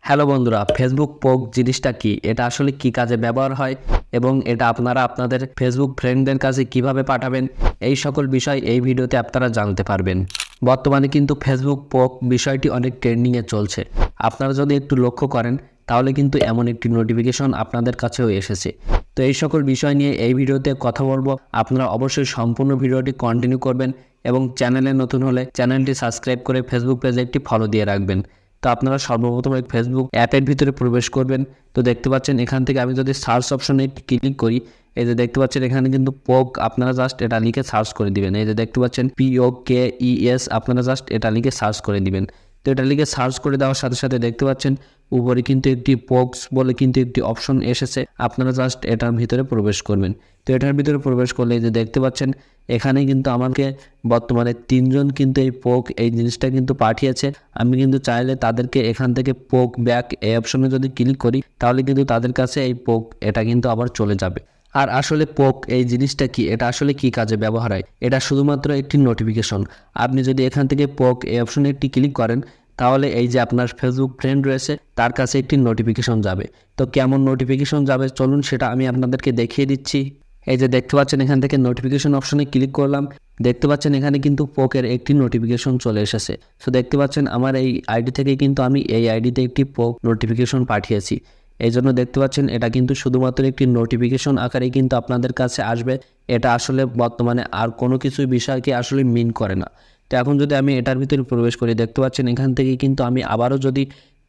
Hello বন্ধুরা, Facebook পোক জিনিসটা কি, এটা আসলে কি কাজে ব্যবহার হয় এবং এটা আপনারা আপনাদের ফেসবুক ফ্রেন্ডদের কাছে কিভাবে পাঠাবেন, এই সকল বিষয় এই ভিডিওতে আপনারা জানতে পারবেন। বর্তমানে কিন্তু ফেসবুক পোক বিষয়টি অনেক ট্রেন্ডিংয়ে চলছে। আপনারা যদি একটু লক্ষ্য করেন তাহলে কিন্তু এমন একটি নোটিফিকেশন আপনাদের কাছেও এসেছে। তো এই সকল বিষয় নিয়ে এই ভিডিওতে কথা বলবো। আপনারা অবশ্যই সম্পূর্ণ ভিডিওটি কন্টিনিউ করবেন এবং চ্যানেলে নতুন হলে চ্যানেলটি সাবস্ক্রাইব করে ফেসবুক পেজে একটি ফলো দিয়ে রাখবেন। তো আপনারা সর্বপ্রথম এক ফেসবুক অ্যাপের ভিতরে প্রবেশ করবেন। তো দেখতে পাচ্ছেন এখান থেকে আমি যদি সার্চ অপশনে ক্লিক করি, এই যে দেখতে পাচ্ছেন এখানে কিন্তু পোক, আপনারা জাস্ট এটা লিখে সার্চ করে দিবেন। এই যে দেখতে পাচ্ছেন POKES, আপনারা জাস্ট এটা লিখে সার্চ করে দিবেন। তো এটা লিখে সার্চ করে দেওয়ার সাথে সাথে দেখতে পাচ্ছেন উপরে কিন্তু একটি পোকস বলে কিন্তু একটি অপশন এসেছে। আপনারা জাস্ট এটার ভিতরে প্রবেশ করবেন। তো এটার ভিতরে প্রবেশ করলে যে দেখতে পাচ্ছেন এখানে কিন্তু আমাকে বর্তমানে 3 জন কিন্তু এই পোক এই জিনিসটা কিন্তু পাঠিয়েছে। আমি কিন্তু চাইলে তাদেরকে এখান থেকে পোক ব্যাক এই অপশনে যদি ক্লিক করি তাহলে কিন্তু তাদের কাছে এই পোক এটা কিন্তু আবার চলে যাবে। আর আসলে পোক এই জিনিসটা কি, এটা আসলে কি কাজে ব্যবহার হয়, এটা শুধুমাত্র একটি নোটিফিকেশন। আপনি যদি এখান থেকে পোক এই অপশনে একটি ক্লিক করেন তাহলে এই যে আপনার ফেসবুক ফ্রেন্ড রয়েছে তার কাছে একটি নোটিফিকেশন যাবে। তো কেমন নোটিফিকেশন যাবে চলুন সেটা আমি আপনাদেরকে দেখিয়ে দিচ্ছি। এই যে দেখতে পাচ্ছেন এখান থেকে নোটিফিকেশন অপশনে ক্লিক করলাম। দেখতে পাচ্ছেন এখানে কিন্তু পোকের একটি নোটিফিকেশন চলে এসেছে। সো দেখতে পাচ্ছেন আমার এই আইডি থেকে কিন্তু আমি এই আইডিতে একটি পোক নোটিফিকেশন পাঠিয়েছি। এই জন্য দেখতে পাচ্ছেন এটা কিন্তু শুধুমাত্র একটি নোটিফিকেশন আকারেই কিন্তু আপনাদের কাছে আসবে। এটা আসলে বর্তমানে আর কোনো কিছু বিষয়কে আসলে মিন করে না। তো এখন যদি আমি এটার ভিতরে প্রবেশ করি, দেখতে পাচ্ছেন এখান থেকে কিন্তু আমি আবারও যদি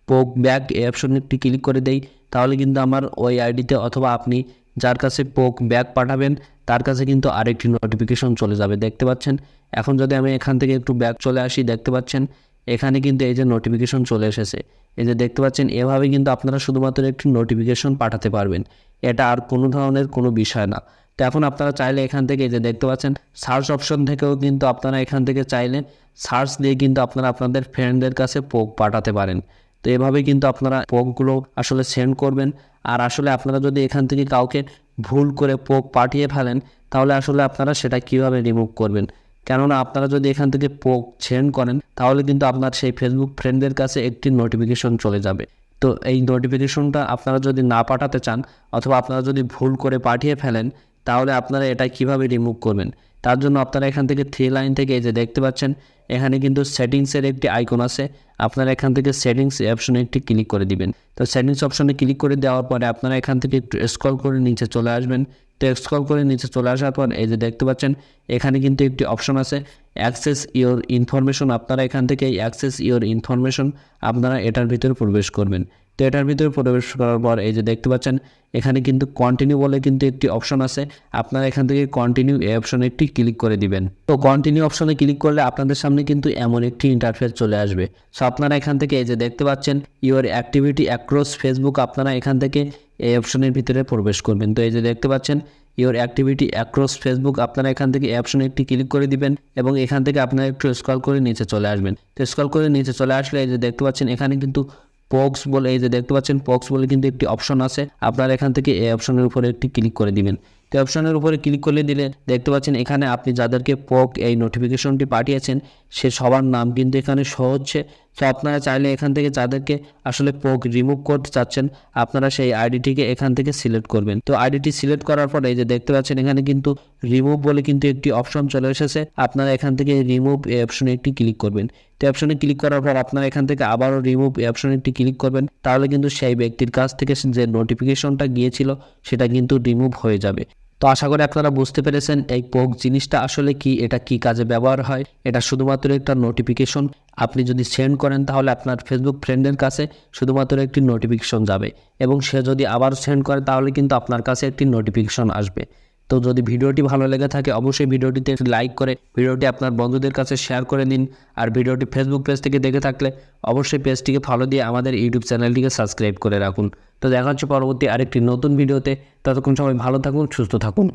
পোক ব্যাক এই অপশনে একটি ক্লিক করে দেই তাহলে কিন্তু আমার ওই আইডিতে অথবা আপনি যার কাছে পোক ব্যাক পাঠাবেন তার কাছে কিন্তু আরেকটি নোটিফিকেশন চলে যাবে। দেখতে পাচ্ছেন এখন যদি আমি এখান থেকে একটু ব্যাক চলে আসি, দেখতে পাচ্ছেন এখানে কিন্তু এই যে নোটিফিকেশন চলে এসেছে। এই যে দেখতে পাচ্ছেন এভাবে কিন্তু আপনারা শুধুমাত্র একটি নোটিফিকেশন পাঠাতে পারবেন। এটা আর কোনো ধরনের কোনো বিষয় না। তো এখন আপনারা চাইলে এখান থেকে এই যে দেখতে পাচ্ছেন সার্চ অপশন থেকেও কিন্তু আপনারা এখান থেকে চাইলে সার্চ দিয়ে কিন্তু আপনারা আপনাদের ফ্রেন্ডদের কাছে পোক পাঠাতে পারেন। তো এভাবে কিন্তু আপনারা পোকগুলো আসলে সেন্ড করবেন। আর আসলে আপনারা যদি এখান থেকে কাউকে ভুল করে পোক পাঠিয়ে ফেলেন তাহলে আসলে আপনারা সেটা কিভাবে রিমুভ করবেন, কেননা আপনারা যদি এখান থেকে পোক সেন্ড করেন তাহলে কিন্তু আপনার সেই ফেসবুক ফ্রেন্ডদের কাছে একটি নোটিফিকেশন চলে যাবে। তো এই নোটিফিকেশনটা আপনারা যদি না পাঠাতে চান অথবা আপনারা যদি ভুল করে পাঠিয়ে ফেলেন তাহলে আপনারা এটা কিভাবে রিমুভ করবেন, তার জন্য আপনারা এখান থেকে 3 লাইন থেকে এই যে দেখতে পাচ্ছেন এখানে কিন্তু সেটিংসের একটি আইকন আছে। আপনারা এখান থেকে সেটিংস অপশনে একটি ক্লিক করে দিবেন। তো সেটিংস অপশনে ক্লিক করে দেওয়ার পরে আপনারা এখান থেকে একটু স্ক্রল করে নিচে চলে আসবেন। তো স্ক্রল করে নিচে চলে আসার পর এই যে দেখতে পাচ্ছেন এখানে কিন্তু একটি অপশন আছে অ্যাক্সেস ইওর ইনফরমেশন। আপনারা এখান থেকে অ্যাক্সেস ইওর ইনফরমেশন আপনারা এটার ভিতরে প্রবেশ করবেন। তো এটার ভিতরে প্রবেশ করার পর এই যে দেখতে পাচ্ছেন এখানে কিন্তু কন্টিনিউ বলে কিন্তু একটি অপশন আছে। আপনারা এখান থেকে কন্টিনিউ এই অপশনে একটি ক্লিক করে দিবেন। তো কন্টিনিউ অপশনে ক্লিক করলে আপনাদের সামনে কিন্তু এমন একটি ইন্টারফেস চলে আসবে। সো আপনারা এখান থেকে এই যে দেখতে পাচ্ছেন ইওর অ্যাক্টিভিটি অ্যাক্রস ফেসবুক, আপনারা এখান থেকে এই অপশনের ভিতরে প্রবেশ করবেন। তো এই যে দেখতে পাচ্ছেন ইওর অ্যাক্টিভিটি অ্যাক্রস ফেসবুক, আপনারা এখান থেকে এই অপশনে একটি ক্লিক করে দিবেন এবং এখান থেকে আপনারা একটু স্ক্রল করে নিচে চলে আসবেন। তো স্ক্রল করে নিচে চলে আসলে এই যে দেখতে পাচ্ছেন এখানে কিন্তু পক্স বলে এই যে দেখতে পাচ্ছেন পক্স বলে কিন্তু একটি অপশন আছে। আপনারা এখান থেকে এই অপশনের উপরে একটি ক্লিক করে দিবেন। তো অপশনের উপরে ক্লিক করে দিলে দেখতে পাচ্ছেন এখানে আপনি যাদেরকে পোক এই নোটিফিকেশনটি পাঠিয়েছেন সে সবার নাম কিন্তু এখানে শো হচ্ছে। তো আপনারা চাইলে এখান থেকে যাদেরকে আসলে পোক রিমুভ করতে চাচ্ছেন আপনারা সেই আইডিটিকে এখান থেকে সিলেক্ট করবেন। তো আইডিটি সিলেক্ট করার পরে এই যে দেখতে পাচ্ছেন এখানে কিন্তু রিমুভ বলে কিন্তু একটি অপশন চলে এসেছে। আপনারা এখান থেকে রিমুভ এই অপশনে একটি ক্লিক করবেন। তো অপশনে ক্লিক করার পর আপনারা এখান থেকে আবারও রিমুভ এই অপশনে একটি ক্লিক করবেন। তাহলে কিন্তু সেই ব্যক্তির কাছ থেকে যে নোটিফিকেশনটা গিয়েছিল সেটা কিন্তু রিমুভ হয়ে যাবে। তো আশা করি আপনারা বুঝতে পেরেছেন এই পোক জিনিসটা আসলে কি, এটা কি কাজে ব্যবহার হয়। এটা শুধুমাত্র একটা নোটিফিকেশন। আপনি যদি সেন্ড করেন তাহলে আপনার ফেসবুক ফ্রেন্ডের কাছে শুধুমাত্র একটি নোটিফিকেশন যাবে এবং সে যদি আবার সেন্ড করে তাহলে কিন্তু আপনার কাছে একটি নোটিফিকেশন আসবে। তো যদি ভিডিওটি ভালো লেগে থাকে অবশ্যই ভিডিওটিতে লাইক করে ভিডিওটি আপনার বন্ধুদের কাছে শেয়ার করে দিন। আর ভিডিওটি ফেসবুক পেজ থেকে দেখে থাকলে অবশ্যই পেজটিকে ফলো দিয়ে আমাদের ইউটিউব চ্যানেলটিকে সাবস্ক্রাইব করে রাখুন। তো দেখা হচ্ছে পরবর্তী আরেকটি নতুন ভিডিওতে। ততক্ষণ সবাই ভালো থাকুন, সুস্থ থাকুন।